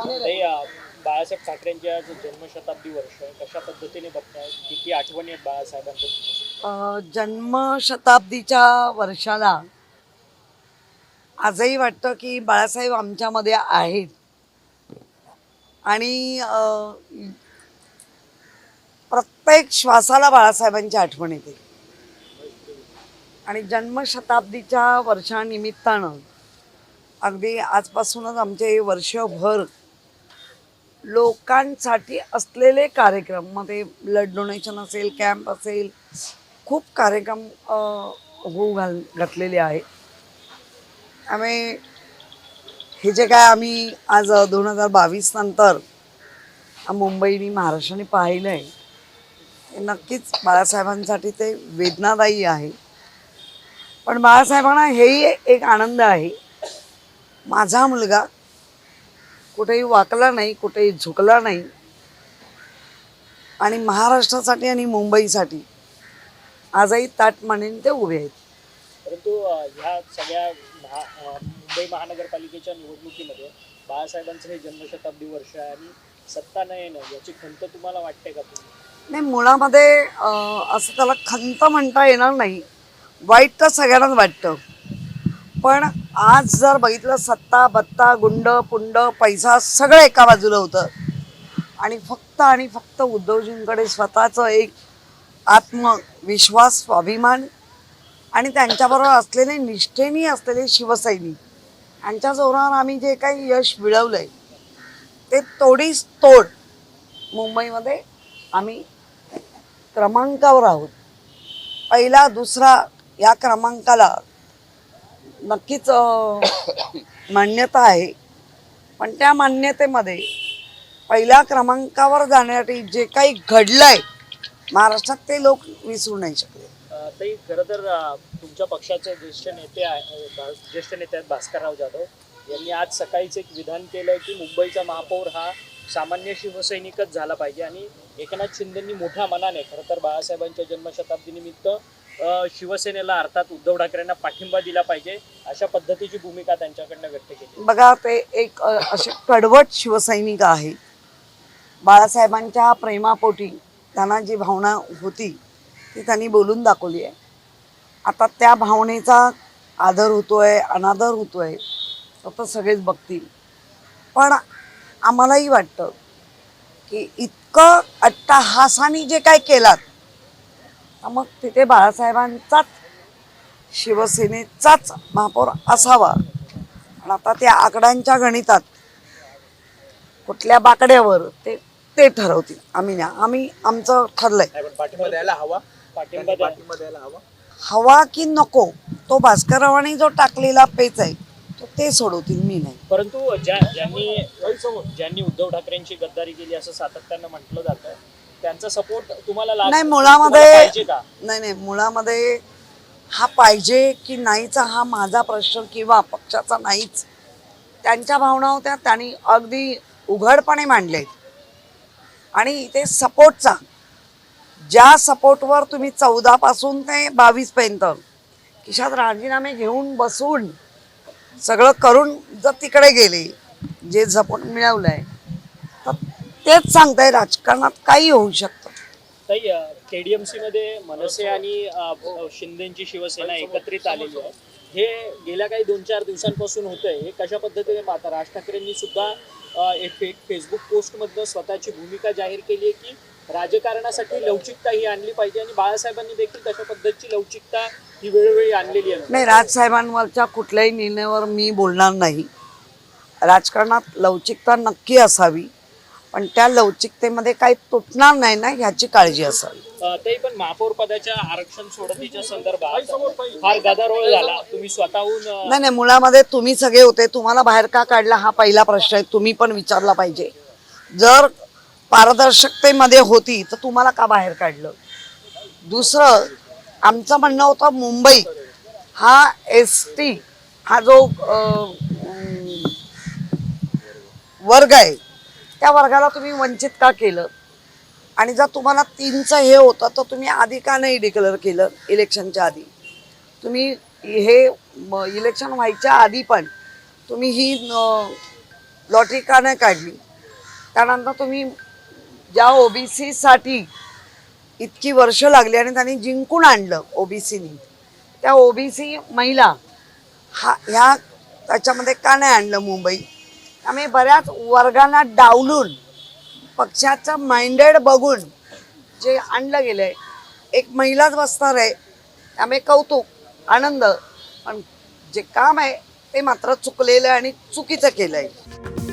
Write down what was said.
ते बाळासाहेब ठाकरेंच्या जो जन्मशताब्दी वर्ष आहे कशा पद्धतीने बघताय, किती आठवणी आहेत बाळासाहेबांच्या? जन्मशताब्दीच्या वर्षाला आजही वाटतं की बाळासाहेब आमच्यामध्ये आहेत आणि प्रत्येक श्वासाला बाळासाहेबांची आठवण येते. आणि जन्मशताब्दीच्या वर्षानिमित्तानं अगदी आजपासूनच आमचे वर्षभर लोकांसाठी असलेले कार्यक्रम, मग ते ब्लड डोनेशन असेल, कॅम्प असेल, खूप कार्यक्रम होऊ घातलेले आहेत. त्यामुळे हे जे काय आम्ही आज 2022 नंतर मुंबईनी महाराष्ट्राने पाहिलं आहे, हे नक्कीच बाळासाहेबांसाठी ते वेदनादायी आहे. पण बाळासाहेबांना हेही एक आनंद आहे, माझा मुलगा कुठेही वाकला नाही, कुठेही झुकला नाही आणि महाराष्ट्रासाठी आणि मुंबईसाठी आजही ताटमानेने ते उभे आहेत. परंतु ह्या सगळ्या मुंबई महानगरपालिकेच्या निवडणुकीमध्ये बाळासाहेबांचं हे जन्मशताब्दी वर्ष आहे आणि सत्ता न येणं याची खंत तुम्हाला वाटते का तुम्ही? नाही, मुळामध्ये असं त्याला खंत म्हणता येणार नाही. वाईट तर सगळ्यांनाच वाटतं, पण आज जर बघितलं, सत्ता बत्ता गुंड पुंड पैसा सगळं एका बाजूला होतं आणि फक्त उद्धवजींकडे स्वतःचं एक आत्मविश्वास, स्वाभिमान आणि त्यांच्याबरोबर असलेले निष्ठेनी असलेले शिवसैनिक, यांच्या जोरावर आम्ही जे काही यश मिळवलं आहे ते तोडीस तोड मुंबईमध्ये आम्ही क्रमांकावर आहोत. पहिला दुसरा या क्रमांकाला नक्कीच मान्यता आहे, पण त्या मान्यतेमध्ये पहिल्या क्रमांकावर जाण्यासाठी जे काही घडलंय महाराष्ट्रात ते लोक विसरू नाही शकले. ताई, खरं तर तुमच्या पक्षाचे ज्येष्ठ नेते आहेत भास्करराव जाधव यांनी आज सकाळीच एक विधान केलंय की मुंबईचा महापौर हा सामान्य शिवसैनिकच झाला पाहिजे आणि एकनाथ शिंदेंनी मोठ्या मनाने खरं तर बाळासाहेबांच्या जन्मशताब्दीनिमित्त शिवसेनेला अर्थात उद्धव ठाकरेंना पाठिंबा दिला पाहिजे अशा पद्धतीची भूमिका त्यांच्याकडनं व्यक्त केली. बघा, ते एक असे कडवट शिवसैनिक आहे. बाळासाहेबांच्या प्रेमापोटी त्यांना जी भावना होती ती त्यांनी बोलून दाखवली आहे. आता त्या भावनेचा आदर होतोय, अनादर होतोय, तर सगळेच बघतील. पण आम्हालाही वाटतं की इतकं अट्टहासाने जे काय केलात, मग तिथे बाळासाहेबांचाच, शिवसेनेचाच महापौर असावा. पण आता त्या आकड्यांच्या गणितात कुठल्या बाकड्यावर ते ते ठरवतील. आम्ही आमचं ठरलंय. पाठिंबा द्यायला हवा हवा की नको, तो भास्कररावांनी जो टाकलेला पेच आहे तो ते सोडवतील, मी नाही. परंतु ज्यांनी उद्धव ठाकरेंची गद्दारी केली असं सातत्यानं म्हटलं जातं, त्यांचा सपोर्ट तुम्हाला नाही, मुळामध्ये हा पाहिजे की नाहीचा हा माझा प्रश्न किंवा पक्षाचा नाहीच. त्यांच्या भावना होत्या, त्यांनी अगदी उघडपणे मांडले. आणि इथे सपोर्टचा, ज्या सपोर्टवर तुम्ही 14 पासून ते 22 पर्यंत खिशात राजीनामे घेऊन बसून सगळं करून जर तिकडे गेले, जे सपोर्ट मिळवलंय, तर तेच सांगताय राजकारणात काही होऊ शकतं. ताई, KDMC मध्ये मनसे आणि शिंदेची शिवसेना एकत्रित आलेली आहे. हे गेल्या काही 2-4 दिवसांपासून होतंय. हे कशा पद्धतीने पाहता? राज ठाकरेंनी सुद्धा एक फेसबुक पोस्टमधनं स्वतःची भूमिका जाहीर केली आहे की राजकारणासाठी लवचिकता ही आणली पाहिजे आणि बाळासाहेबांनी देखील तशा पद्धतीची लवचिकता ही वेळोवेळी आणलेली आहे. नाही, राजसाहेबांवरच्या कुठल्याही निर्णयावर मी बोलणार नाही. राजकारणात लवचिकता नक्की असावी, पण त्या लवचिकतेमध्ये काही तुटणार नाही ना, ह्याची काळजी असावी. ते पण महापौर पदाच्या आरक्षण सोडतीच्या संदर्भात फार गदारोळ झाला. तुम्ही स्वतःहून नाही, मुळामध्ये तुम्ही सगळे होते, तुम्हाला बाहेर का काढला हा पहिला प्रश्न आहे, तुम्ही पण विचारला पाहिजे. जर पारदर्शकतेमध्ये होती तर तुम्हाला का बाहेर काढलं? दुसरं, आमचं म्हणणं होतं मुंबई हा ST हा जो वर्ग आहे, त्या वर्गाला तुम्ही वंचित का केलं? आणि जर तुम्हाला 3चं हे होतं तर तुम्ही आधी का नाही डिक्लेअर केलं? इलेक्शनच्या आधी तुम्ही हे इलेक्शन व्हायच्या आधी पण तुम्ही ही लॉटरी का नाही काढली? त्यानंतर तुम्ही ज्या ओबीसीसाठी इतकी वर्ष लागली आणि त्यांनी जिंकून आणलं ओबीसीनी, त्या ओबीसी महिला ह्या त्याच्यामध्ये का नाही आणलं मुंबई? त्यामुळे बऱ्याच वर्गांना डावलून पक्षाचं माइंडेड बघून जे आणलं गेलं आहे, एक महिलाच बसणार आहे, त्यामुळे कौतुक आनंद, पण जे काम आहे ते मात्र चुकलेलं आणि चुकीचं केलं आहे.